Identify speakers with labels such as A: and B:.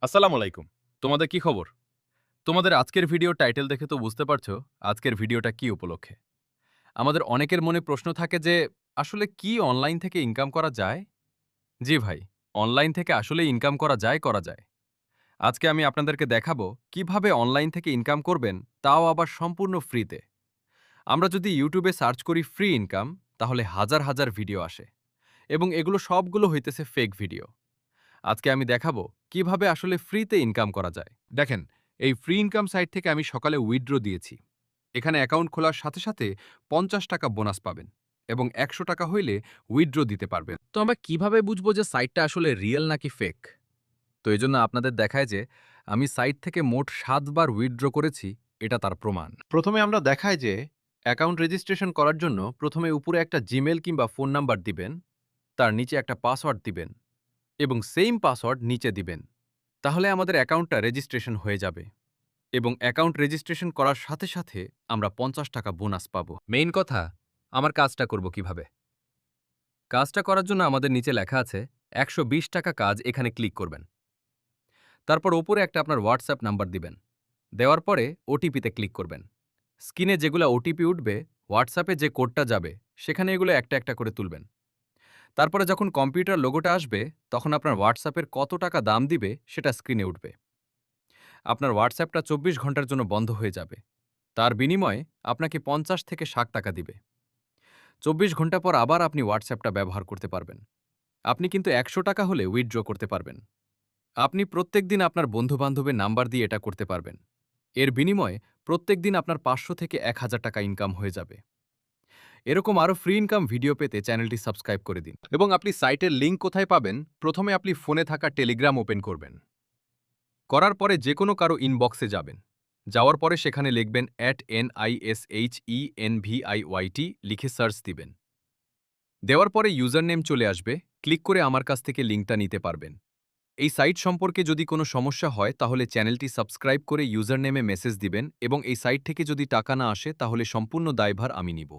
A: আসসালামু আলাইকুম। তোমাদের কি খবর? তোমাদের আজকের ভিডিও টাইটেল দেখে তো বুঝতে পারছো আজকের ভিডিওটা কি উপলক্ষে। আমাদের অনেকের মনে প্রশ্ন থাকে যে আসলে কি অনলাইন থেকে ইনকাম করা যায়? জি ভাই, অনলাইন থেকে আসলে ইনকাম করা যায়, করা যায়। আজকে আমি আপনাদেরকে দেখাবো কিভাবে অনলাইন থেকে ইনকাম করবেন, তাও আবার সম্পূর্ণ ফ্রিতে। আমরা যদি ইউটিউবে সার্চ করি ফ্রি ইনকাম, তাহলে হাজার হাজার ভিডিও আসে এবং এগুলো সবগুলো হইতেছে ফেক ভিডিও। আজকে আমি দেখাবো কিভাবে আসলে ফ্রিতে ইনকাম করা যায়।
B: দেখেন, এই ফ্রি ইনকাম সাইট থেকে আমি সকালে উইথড্র দিয়েছি। এখানে অ্যাকাউন্ট খোলার সাথে সাথে ৳৫০ বোনাস পাবেন এবং ৳১০০ হইলে উইথড্র দিতে পারবেন।
A: তো আমরা কিভাবে বুঝবো যে সাইটটা আসলে রিয়েল নাকি ফেক? তো এজন্য আপনাদের দেখায় যে আমি সাইট থেকে মোট ৭ বার উইথড্র করেছি, এটা তার প্রমাণ।
B: প্রথমে আমরা দেখাই যে অ্যাকাউন্ট রেজিস্ট্রেশন করার জন্য প্রথমে উপরে একটা জিমেইল কিংবা ফোন নাম্বার দিবেন, তার নিচে একটা পাসওয়ার্ড দিবেন এবং সেইম পাসওয়ার্ড নিচে দিবেন। তাহলে আমাদের অ্যাকাউন্টটা রেজিস্ট্রেশন হয়ে যাবে এবং অ্যাকাউন্ট রেজিস্ট্রেশন করার সাথে সাথে আমরা ৳৫০ বোনাস পাবো।
A: মেইন কথা, আমার কাজটা করব কিভাবে? কাজটা করার জন্য আমাদের নিচে লেখা আছে ৳১২০ কাজ, এখানে ক্লিক করবেন। তারপর ওপরে একটা আপনার হোয়াটসঅ্যাপ নাম্বার দিবেন। দেওয়ার পরে ওটিপিতে ক্লিক করবেন। স্ক্রিনে যেগুলা ওটিপি উঠবে, হোয়াটসঅ্যাপে যে কোডটা যাবে, সেখানে এগুলো একটা একটা করে তুলবেন। তারপরে যখন কম্পিউটার লোগোটা আসবে, তখন আপনার হোয়াটসঅ্যাপের কত টাকা দাম দিবে, সেটা স্ক্রিনে উঠবে। আপনার হোয়াটসঅ্যাপটা ২৪ ঘন্টার জন্য বন্ধ হয়ে যাবে। তার বিনিময়ে আপনাকে ৫০ থেকে ৳৬০ দিবে। ২৪ ঘন্টা পর আবার আপনি হোয়াটসঅ্যাপটা ব্যবহার করতে পারবেন। আপনি কিন্তু ৳১০০ হলে উইথড্র করতে পারবেন। আপনি প্রত্যেকদিন আপনার বন্ধু-বান্ধবের নাম্বার দিয়ে এটা করতে পারবেন। এর বিনিময়ে প্রত্যেকদিন আপনার ৫০০ থেকে ৳১,০০০ ইনকাম হয়ে যাবে। এরকম আরও ফ্রি ইনকাম ভিডিও পেতে চ্যানেলটি সাবস্ক্রাইব করে দিন।
B: এবং আপনি সাইটের লিঙ্ক কোথায় পাবেন? প্রথমে আপনি ফোনে থাকা টেলিগ্রাম ওপেন করবেন। করার পরে যেকোনো কারো ইনবক্সে যাবেন। যাওয়ার পরে সেখানে লিখবেন @NISHENVIYT লিখে সার্চ দিবেন। দেওয়ার পরে ইউজার নেম চলে আসবে, ক্লিক করে আমার কাছ থেকে লিঙ্কটা নিতে পারবেন। এই সাইট সম্পর্কে যদি কোনো সমস্যা হয় তাহলে চ্যানেলটি সাবস্ক্রাইব করে ইউজার নেমে মেসেজ দিবেন এবং এই সাইট থেকে যদি টাকা না আসে তাহলে সম্পূর্ণ দায়ভার আমি নিব।